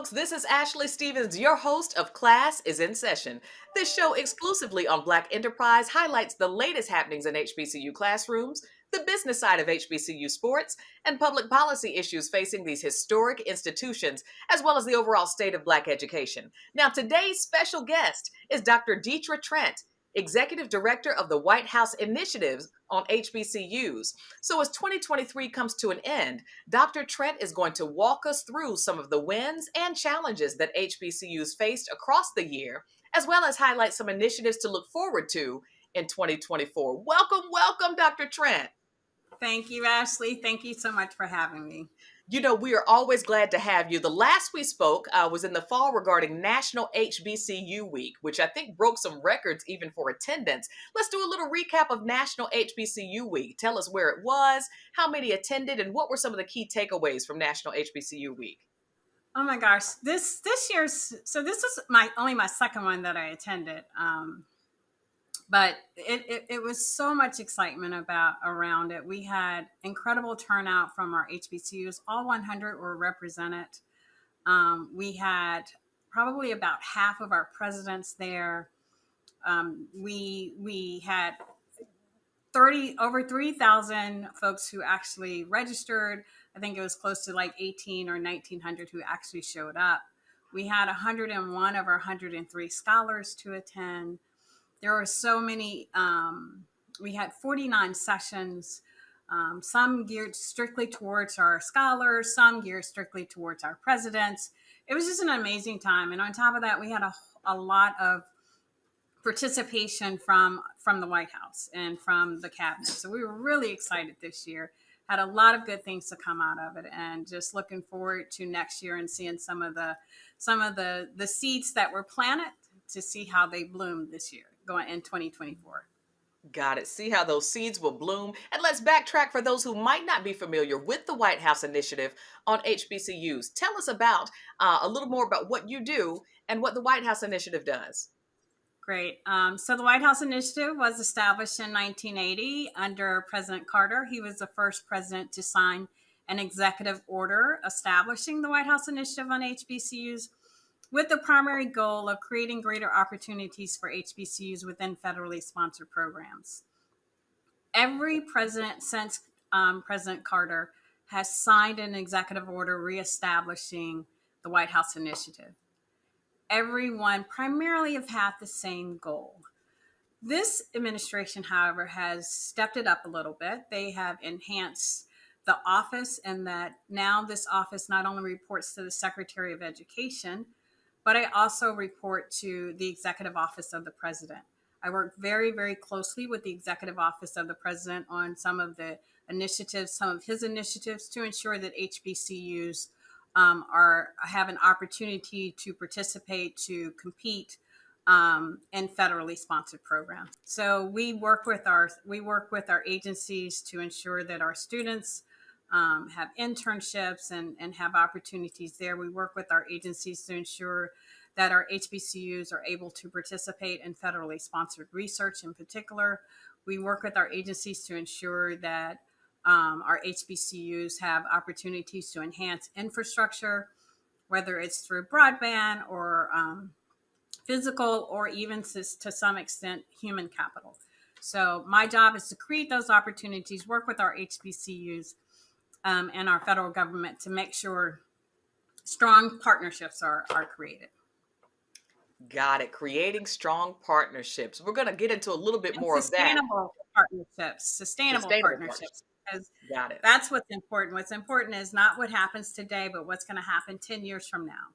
folks. This is Ashley Stevens, your host of Class is in Session. This show exclusively on Black Enterprise highlights the latest happenings in HBCU classrooms, the business side of HBCU sports, and public policy issues facing these historic institutions, as well as the overall state of Black education. Now, today's special guest is Dr. Dietra Trent, Executive Director of the White House Initiatives on HBCUs. So as 2023 comes to an end, Dr. Trent is going to walk us through some of the wins and challenges that HBCUs faced across the year, as well as highlight some initiatives to look forward to in 2024. Welcome, Dr. Trent. Thank you, Ashley. Thank you so much for having me. You know, we are always glad to have you. The last we spoke was in the fall regarding National HBCU Week, which I think broke some records even for attendance. Let's do a little recap of National HBCU Week. Tell us where it was, how many attended, and what were some of the key takeaways from National HBCU Week? Oh my gosh, this year's this was only my second one that I attended. But it was so much excitement around it. We had incredible turnout from our HBCUs. All 100 were represented. We had probably about half of our presidents there. We had over 3,000 folks who actually registered. I think it was close to like 18 or 1,900 who actually showed up. We had 101 of our 103 scholars to attend. There were so many, we had 49 sessions, some geared strictly towards our scholars, some geared strictly towards our presidents. It was just an amazing time. And on top of that, we had a lot of participation from the White House and from the cabinet. So we were really excited this year, had a lot of good things to come out of it, and just looking forward to next year and seeing some of the seeds that were planted to see how they bloom this year going in 2024. Got it. See how those seeds will bloom. And let's backtrack for those who might not be familiar with the White House Initiative on HBCUs. Tell us about a little more about what you do and what the White House Initiative does. Great. So the White House Initiative was established in 1980 under President Carter. He was the first president to sign an executive order establishing the White House Initiative on HBCUs, with the primary goal of creating greater opportunities for HBCUs within federally sponsored programs. Every president since President Carter has signed an executive order reestablishing the White House Initiative. Everyone primarily have had the same goal. This administration, however, has stepped it up a little bit. They have enhanced the office, and that now this office not only reports to the Secretary of Education, but I also report to the Executive Office of the President. I work very, very closely with the Executive Office of the President on some of his initiatives to ensure that HBCUs have an opportunity to participate, to compete in federally sponsored programs. So we work with our agencies to ensure that our students have internships and have opportunities there. We work with our agencies to ensure that our HBCUs are able to participate in federally sponsored research in particular. We work with our agencies to ensure that our HBCUs have opportunities to enhance infrastructure, whether it's through broadband or physical, or even to some extent human capital. So my job is to create those opportunities, work with our HBCUs and our federal government to make sure strong partnerships are created. Got it. Creating strong partnerships. We're going to get into a little bit more of that. Sustainable partnerships. Because got it. That's what's important. What's important is not what happens today, but what's going to happen 10 years from now.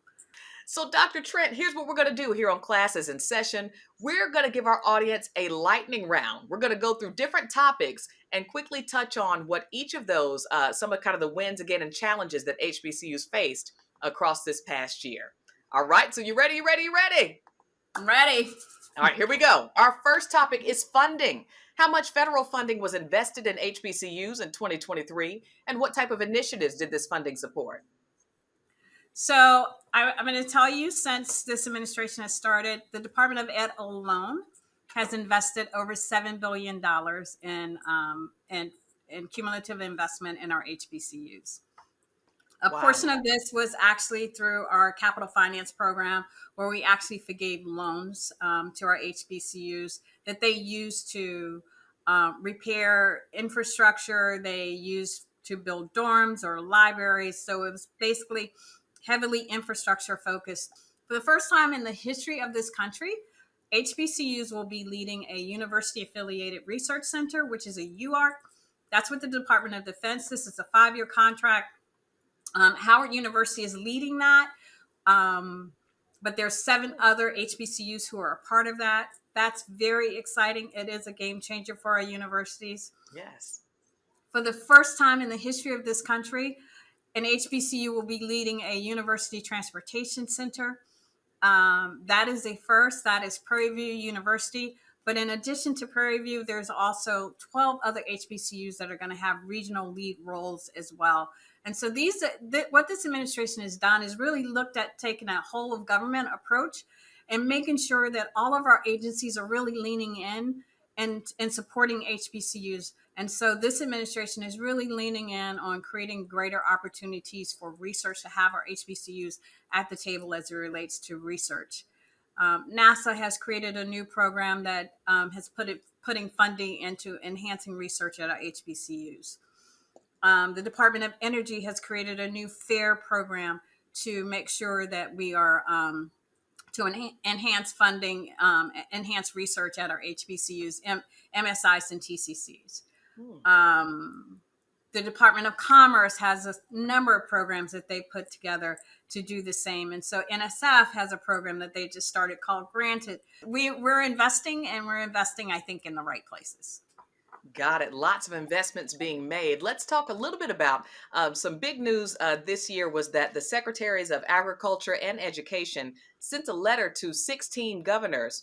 So, Dr. Trent, here's what we're going to do here on Classes in Session. We're going to give our audience a lightning round. We're going to go through different topics and quickly touch on what each of those, some of kind of the wins again and challenges that HBCUs faced across this past year. All right, so you ready? I'm ready. All right, here we go. Our first topic is funding. How much federal funding was invested in HBCUs in 2023, and what type of initiatives did this funding support? So I'm going to tell you, since this administration has started, the Department of Ed alone has invested over $7 billion in cumulative investment in our HBCUs. A Wow. portion of this was actually through our capital finance program, where we actually forgave loans to our HBCUs that they used to repair infrastructure. They used to build dorms or libraries. So it was basically heavily infrastructure focused. For the first time in the history of this country, HBCUs will be leading a university affiliated research center, which is a UARC. That's with the Department of Defense. This is a 5-year contract. Howard University is leading that, but there's 7 other HBCUs who are a part of that. That's very exciting. It is a game changer for our universities. Yes. For the first time in the history of this country, an HBCU will be leading a university transportation center. That is a first. That is Prairie View University. But in addition to Prairie View, there's also 12 other HBCUs that are going to have regional lead roles as well. And so what this administration has done is really looked at taking a whole of government approach and making sure that all of our agencies are really leaning in and supporting HBCUs. And so this administration is really leaning in on creating greater opportunities for research to have our HBCUs at the table as it relates to research. NASA has created a new program that has putting funding into enhancing research at our HBCUs. The Department of Energy has created a new FAIR program to make sure that we are to enhance funding, enhance research at our HBCUs, MSIs, and TCCs. Hmm. The Department of Commerce has a number of programs that they put together to do the same. And so NSF has a program that they just started called Granted. We're investing, and we're investing, I think, in the right places. Got it. Lots of investments being made. Let's talk a little bit about some big news this year was that the Secretaries of Agriculture and Education sent a letter to 16 governors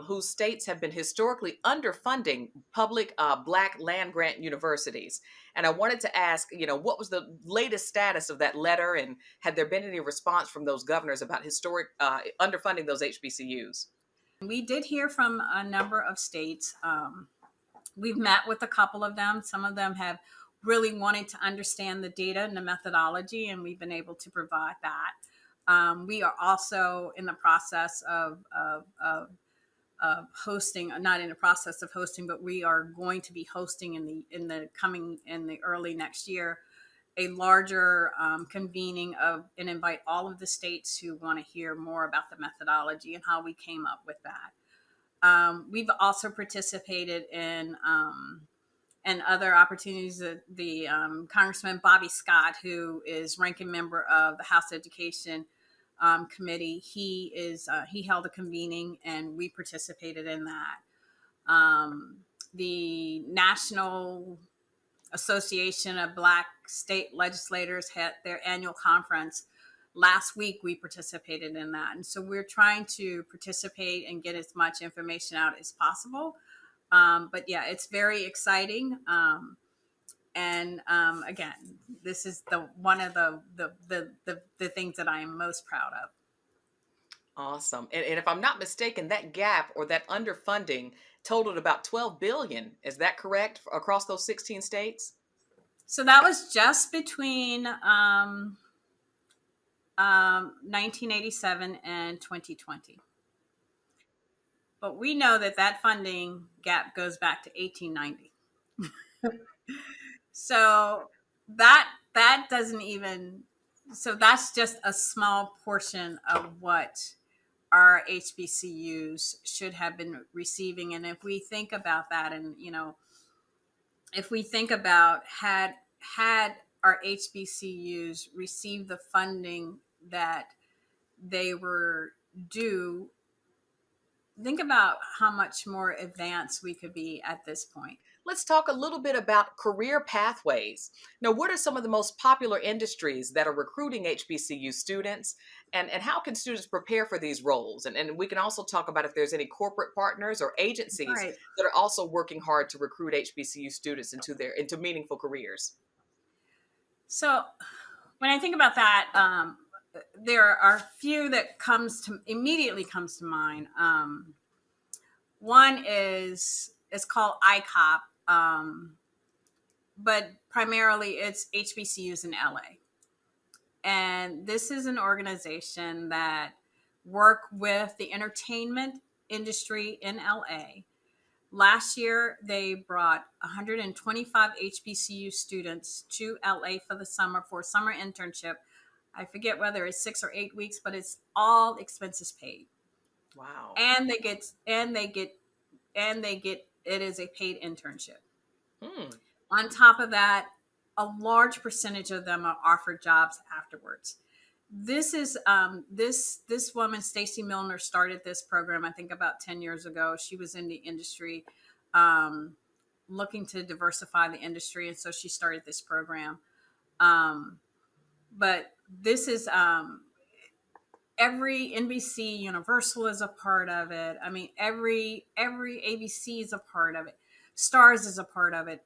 whose states have been historically underfunding public Black land grant universities. And I wanted to ask, what was the latest status of that letter, and had there been any response from those governors about historic underfunding those HBCUs? We did hear from a number of states. We've met with a couple of them. Some of them have really wanted to understand the data and the methodology, and we've been able to provide that. We are also in the process of hosting, not in the process of hosting, but we are going to be hosting in the early next year a larger convening of and invite all of the states who want to hear more about the methodology and how we came up with that. We've also participated in and other opportunities. The Congressman Bobby Scott, who is ranking member of the House Education Committee, he held a convening, and we participated in that. The National Association of Black State Legislators had their annual conference last week. We participated in that, and so we're trying to participate and get as much information out as possible. But yeah, it's very exciting. Again, this is the one of the things that I am most proud of. Awesome. And if I'm not mistaken, that gap or that underfunding totaled about 12 billion. Is that correct across those 16 states? So that was just between 1987 and 2020. But we know that that funding gap goes back to 1890. So that doesn't even, so that's just a small portion of what our HBCUs should have been receiving. And if we think about that, and if we think about had our HBCUs received the funding that they were due, think about how much more advanced we could be at this point. Let's talk a little bit about career pathways. Now, what are some of the most popular industries that are recruiting HBCU students? And how can students prepare for these roles? And we can also talk about if there's any corporate partners or agencies Right. that are also working hard to recruit HBCU students into meaningful careers. So when I think about that, there are a few that immediately comes to mind. One is it's called ICOP, but primarily it's HBCUs in LA. And this is an organization that work with the entertainment industry in LA. Last year, they brought 125 HBCU students to LA for the summer for a summer internship. I forget whether it's 6 or 8 weeks, but it's all expenses paid, Wow. and they get it is a paid internship. Hmm. On top of that, a large percentage of them are offered jobs afterwards. This woman, Stacy Milner, started this program I think about 10 years ago. She was in the industry, um, looking to diversify the industry, and so she started this program. Um, but this is every NBC Universal is a part of it. I mean, every ABC is a part of it. Stars is a part of it.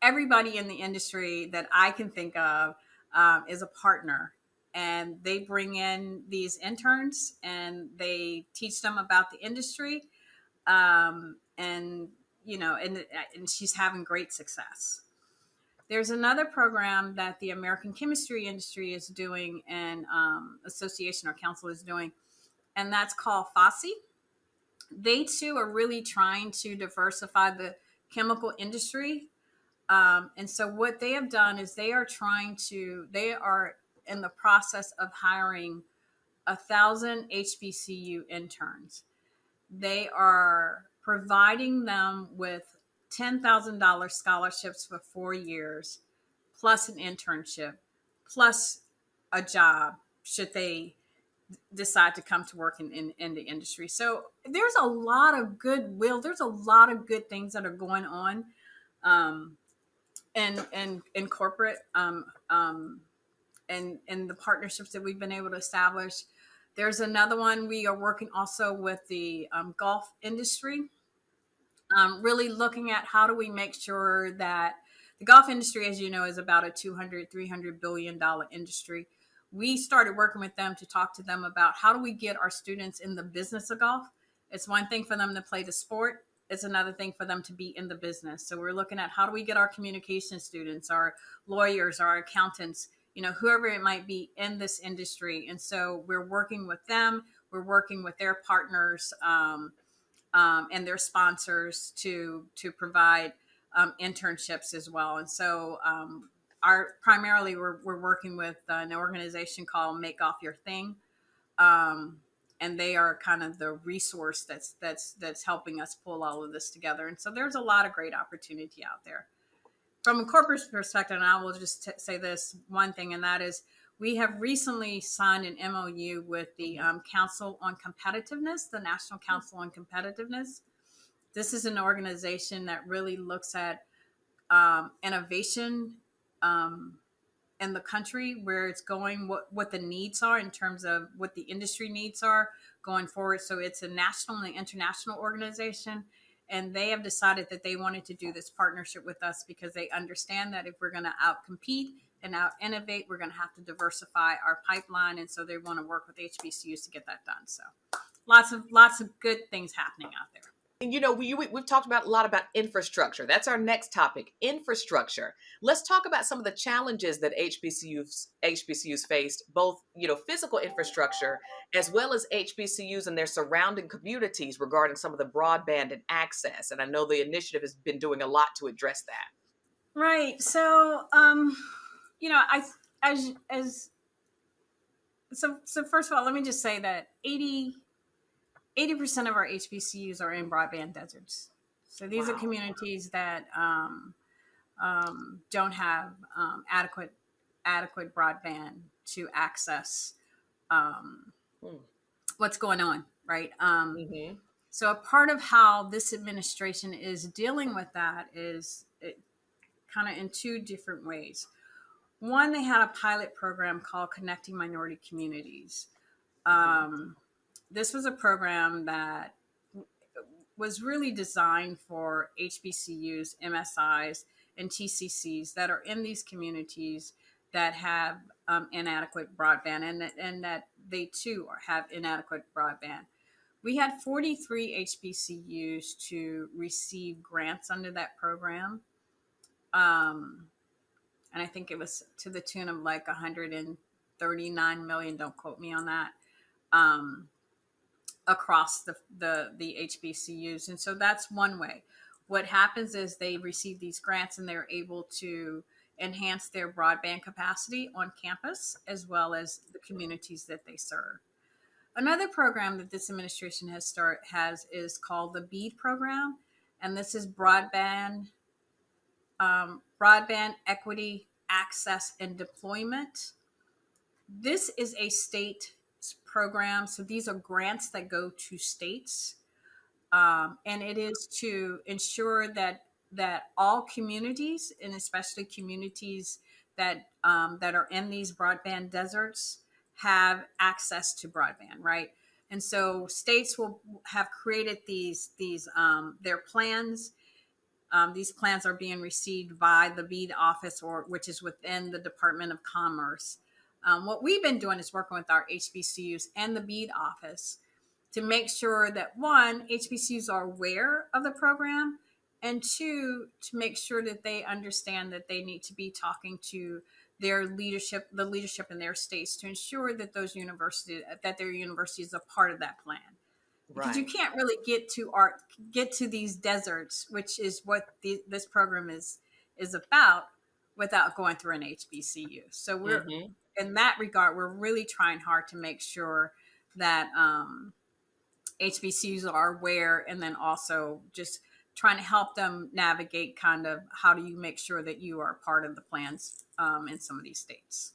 Everybody in the industry that I can think of is a partner, and they bring in these interns and they teach them about the industry, and and she's having great success. There's another program that the American chemistry industry is doing, and association or council is doing, and that's called FOSSI. They too are really trying to diversify the chemical industry. And so what they have done is they are in the process of hiring 1,000 HBCU interns. They are providing them with $10,000 scholarships for 4 years, plus an internship, plus a job should they decide to come to work in the industry. So there's a lot of goodwill. There's a lot of good things that are going on. Um, and corporate, and the partnerships that we've been able to establish. There's another one we are working also with the golf industry, really looking at how do we make sure that the golf industry, as you know, is about a 200 $300 billion industry. We started working with them to talk to them about how do we get our students in the business of golf. It's one thing for them to play the sport, it's another thing for them to be in the business. So we're looking at how do we get our communication students, our lawyers, our accountants, whoever it might be in this industry. And so we're working with them, we're working with their partners, and their sponsors to provide internships as well. And so our primarily we're working with an organization called Make Off Your Thing, um, and they are kind of the resource that's helping us pull all of this together. And so there's a lot of great opportunity out there from a corporate perspective. And I will just say this one thing, and that is we have recently signed an MOU with the Council on Competitiveness, the National Council on Competitiveness. This is an organization that really looks at innovation, um, in the country, where it's going, what the needs are in terms of what the industry needs are going forward. So it's a national and international organization, and they have decided that they wanted to do this partnership with us because they understand that if we're going to out compete and out innovate, we're going to have to diversify our pipeline, and so they want to work with HBCUs to get that done. So lots of good things happening out there. And we've talked about a lot about infrastructure. That's our next topic, infrastructure. Let's talk about some of the challenges that HBCUs faced, both physical infrastructure as well as HBCUs and their surrounding communities regarding some of the broadband and access. And I know the initiative has been doing a lot to address that. Right. So, I as so first of all, let me just say that 80% of our HBCUs are in broadband deserts. So these are Wow. communities that don't have adequate broadband to access um, Hmm. what's going on, right? Mm-hmm. So a part of how this administration is dealing with that is kind of in two different ways. One, they had a pilot program called Connecting Minority Communities. Mm-hmm. This was a program that was really designed for HBCUs, MSIs, and TCCs that are in these communities that have inadequate broadband, and that they too have inadequate broadband. We had 43 HBCUs to receive grants under that program. Um, and I think it was to the tune of like 39 million. Don't quote me on that. Um, Across the HBCUs, and so that's one way. What happens is they receive these grants and they're able to enhance their broadband capacity on campus as well as the communities that they serve. Another program that this administration has is called the BEAD program, and this is broadband equity access and deployment. This is a state program, so these are grants that go to states, and it is to ensure that all communities, and especially communities that are in these broadband deserts, have access to broadband, right? And so states will have created these their plans. These plans are being received by the BEAD office, or which is within the Department of Commerce. What we've been doing is working with our HBCUs and the BEAD office to make sure that, one, HBCUs are aware of the program, and two, to make sure that they understand that they need to be talking to their leadership, the leadership in their states, to ensure that their university is a part of that plan, because you Right. can't really get to these deserts, which is what this program is about, without going through an HBCU. So we're Hmm. in that regard, we're really trying hard to make sure that HBCUs are aware, and then also just trying to help them navigate kind of how do you make sure that you are part of the plans in some of these states.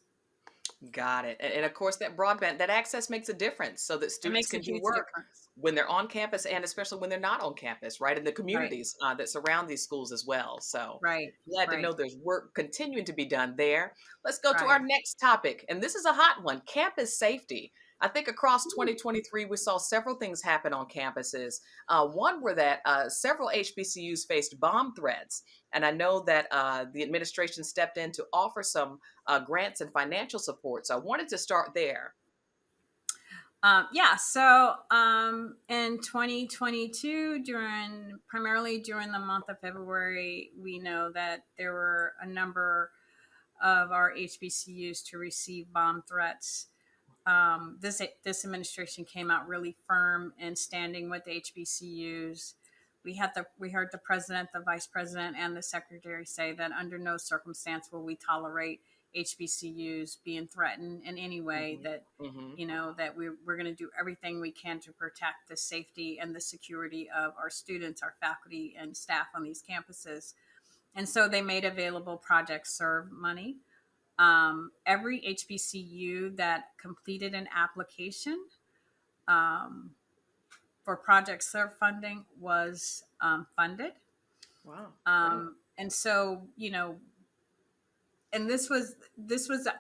Got it. And of course, that broadband, that access makes a difference so that It students makes a can do huge work difference. when they're on campus and especially when they're not on campus, right? In the Right, communities that surround these schools as well. So right, glad to right, know there's work continuing to be done there. Let's go to our right. next topic. And this is a hot one, campus safety. I think across Ooh. 2023, we saw several things happen on campuses. One were that several HBCUs faced bomb threats. And I know that the administration stepped in to offer some grants and financial support. So I wanted to start there. Yeah, so in 2022, primarily during the month of February, we know that there were a number of our HBCUs to receive bomb threats. This administration came out really firm in standing with the HBCUs. We heard the president, the vice president, and the secretary say that under no circumstance will we tolerate HBCUs being threatened in any way. Hmm. That Hmm. that we're going to do everything we can to protect the safety and the security of our students, our faculty, and staff on these campuses. And so they made available Project Serve money. Every HBCU that completed an application um, for Project Serve funding was funded. Wow, great. And so, and this was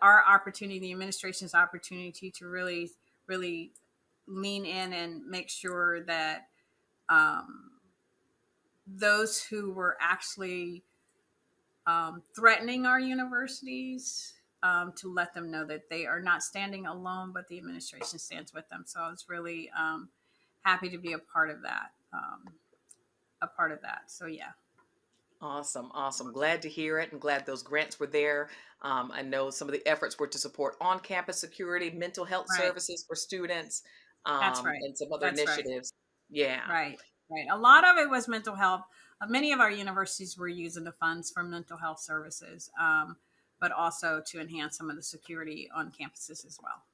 our opportunity, the administration's opportunity, to really lean in and make sure that um, those who were actually threatening our universities, to let them know that they are not standing alone, but the administration stands with them. So I was really happy to be a part of that. So yeah. Awesome, awesome. Glad to hear it and glad those grants were there. I know some of the efforts were to support on campus security, mental health Right. services for students, That's right. and some other That's right. initiatives. Yeah. Right. Right. A lot of it was mental health. Many of our universities were using the funds for mental health services, but also to enhance some of the security on campuses as well.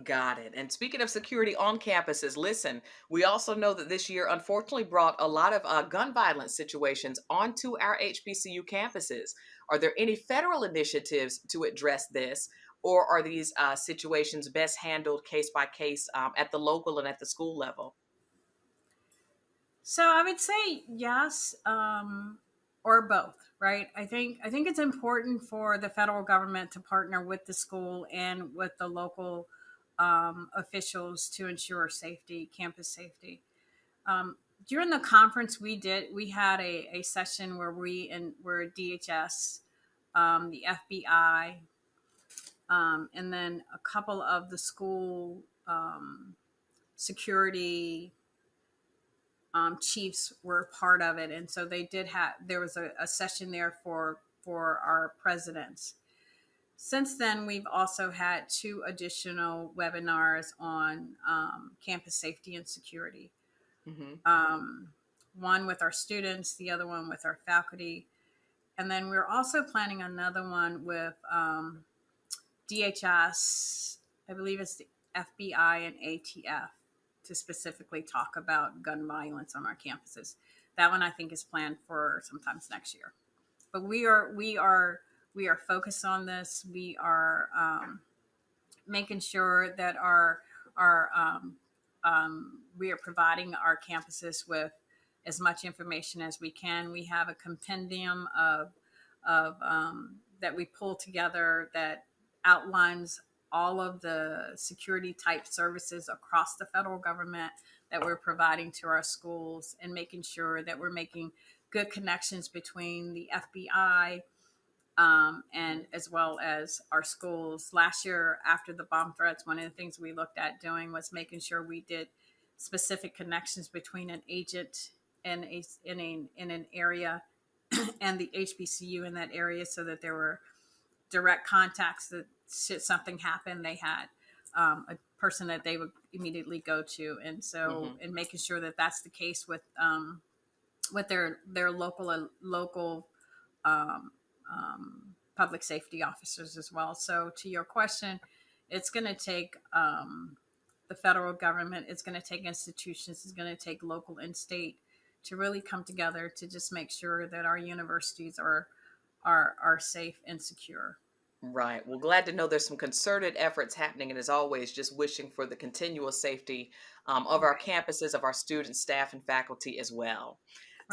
Got it. And speaking of security on campuses, listen, we also know that this year unfortunately brought a lot of gun violence situations onto our HBCU campuses. Are there any federal initiatives to address this, or are these situations best handled case by case at the local and at the school level? So I would say yes, or both, right? I think it's important for the federal government to partner with the school and with the local officials to ensure safety, campus safety. During the conference we had a session where where DHS, the FBI, and then a couple of the school security chiefs were part of it, and so there was a session there for our presidents. Since then, we've also had two additional webinars on campus safety and security. Hmm. Um, one with our students, the other one with our faculty. And then we're also planning another one with DHS, I believe it's the FBI and ATF, to specifically talk about gun violence on our campuses. That one I think is planned for sometimes next year. But we are focused on this. We are making sure that our we are providing our campuses with as much information as we can. We have a compendium of that we pull together that outlines all of the security type services across the federal government that we're providing to our schools, and making sure that we're making good connections between the FBI and as well as our schools. Last year, after the bomb threats, one of the things we looked at doing was making sure we did specific connections between an agent and in an area and the HBCU in that area, so that there were direct contacts that should something happen, they had a person that they would immediately go to. And so, Hmm. and making sure that that's the case with their local um, public safety officers as well. So, to your question, it's going to take the federal government, it's going to take institutions, it's going to take local and state to really come together to just make sure that our universities are safe and secure. Right. Well, glad to know there's some concerted efforts happening, and as always, just wishing for the continual safety of our Right. campuses, of our students, staff, and faculty as well.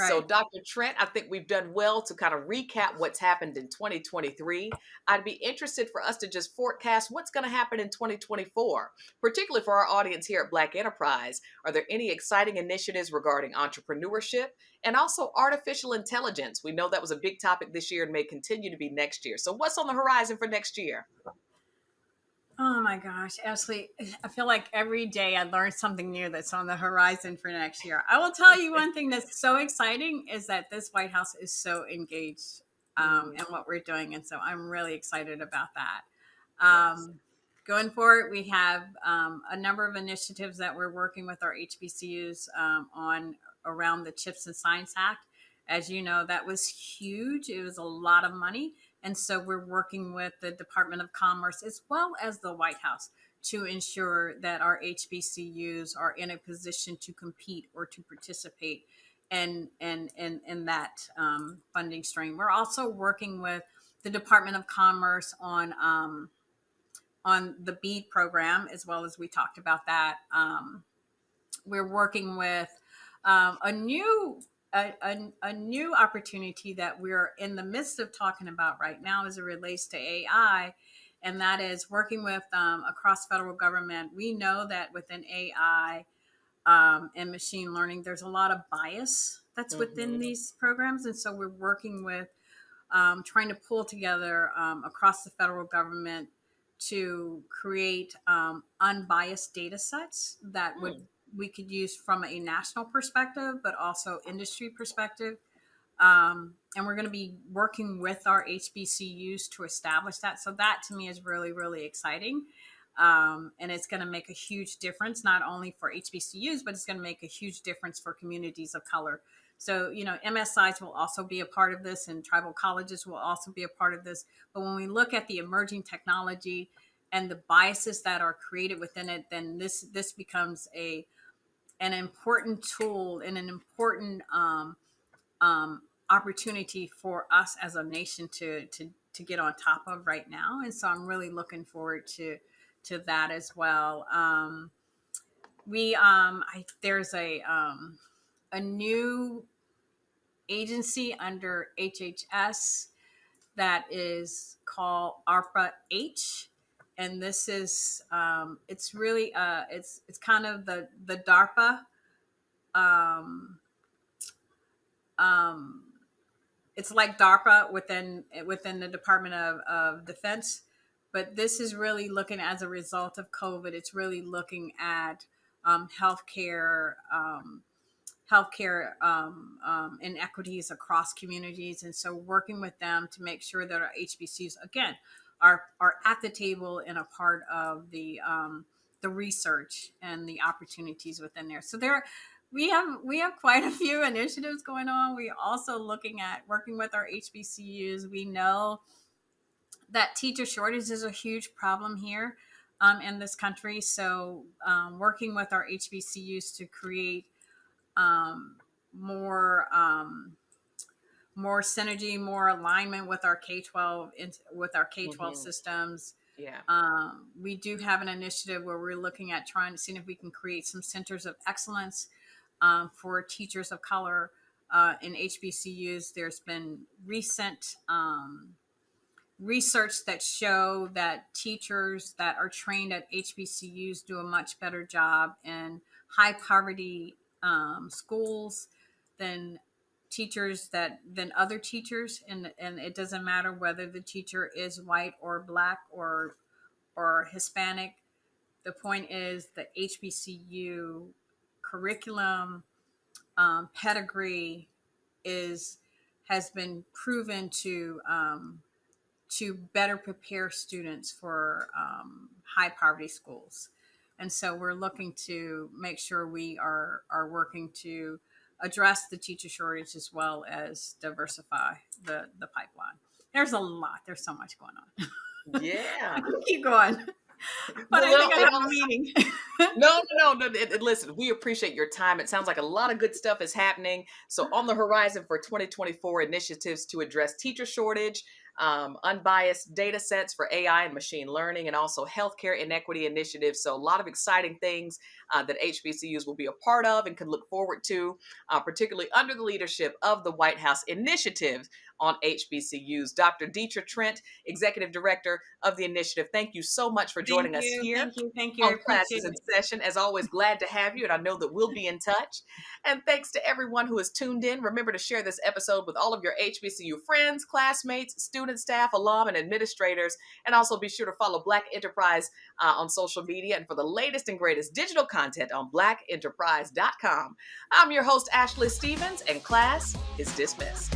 So, Right. Dr. Trent, I think we've done well to kind of recap what's happened in 2023. I'd be interested for us to just forecast what's going to happen in 2024, particularly for our audience here at Black Enterprise. Are there any exciting initiatives regarding entrepreneurship and also artificial intelligence? We know that was a big topic this year and may continue to be next year. So, what's on the horizon for next year? Oh my gosh, Ashley, I feel like every day I learn something new that's on the horizon for next year. I will tell you one thing that's so exciting is that this White House is so engaged in Mm, what we're doing. And so I'm really excited about that. yes. Going forward, we have a number of initiatives that we're working with our HBCUs on around the CHIPS and Science Act. As you know, that was huge. It was a lot of money. And so we're working with the Department of Commerce as well as the White House to ensure that our HBCUs are in a position to compete or to participate in that funding stream. We're also working with the Department of Commerce on the BEAD program, as well as we talked about that. We're working with a new a new opportunity that we're in the midst of talking about right now as it relates to AI, and that is working with across federal government. We know that within AI and machine learning, there's a lot of bias that's within Hmm. these programs, and so we're working with trying to pull together across the federal government to create unbiased data sets that would we could use from a national perspective, but also industry perspective. And we're going to be working with our HBCUs to establish that. So that to me is really, really exciting. And it's going to make a huge difference, not only for HBCUs, but it's going to make a huge difference for communities of color. So, MSIs will also be a part of this, and tribal colleges will also be a part of this. But when we look at the emerging technology and the biases that are created within it, then this becomes an important tool and an important opportunity for us as a nation to get on top of right now. And so I'm really looking forward to that as well. There's a new agency under HHS that is called ARPA H, and this is it's really it's kind of the DARPA um, um, it's like DARPA within the Department of Defense, but this is really looking as a result of COVID. It's really looking at healthcare, inequities across communities, and so working with them to make sure that our HBCUs again are at the table and a part of the research and the opportunities within there. So we have quite a few initiatives going on. We also looking at working with our HBCUs. We know that teacher shortage is a huge problem here in this country. So working with our HBCUs to create um, more more synergy, more alignment with our K-12 with our K-12 Hmm. systems. Yeah. We do have an initiative where we're looking at trying to see if we can create some centers of excellence for teachers of color in HBCUs. There's been recent research that show that teachers that are trained at HBCUs do a much better job in high poverty schools than than other teachers, and it doesn't matter whether the teacher is white or black or Hispanic. The point is the HBCU curriculum pedigree is has been proven to better prepare students for high poverty schools. And so we're looking to make sure we are working to address the teacher shortage as well as diversify the pipeline. There's a lot. There's so much going on. Yeah. Keep going. But I Well, think I have a meeting. no. Listen, we appreciate your time. It sounds like a lot of good stuff is happening. So, on the horizon for 2024, initiatives to address teacher shortage, unbiased data sets for AI and machine learning, and also healthcare inequity initiatives. So, a lot of exciting things that HBCUs will be a part of and can look forward to, particularly under the leadership of the White House Initiative on HBCUs. Dr. Dietra Trent, Executive Director of the initiative, thank you so much for Thank joining us you. here Thank you. Thank you. I on appreciate Classes in it. Session. As always, glad to have you, and I know that we'll be in touch. And thanks to everyone who has tuned in. Remember to share this episode with all of your HBCU friends, classmates, student, staff, alum, and administrators. And also be sure to follow Black Enterprise on social media and for the latest and greatest digital content on blackenterprise.com. I'm your host, Ashley Stevens, and class is dismissed.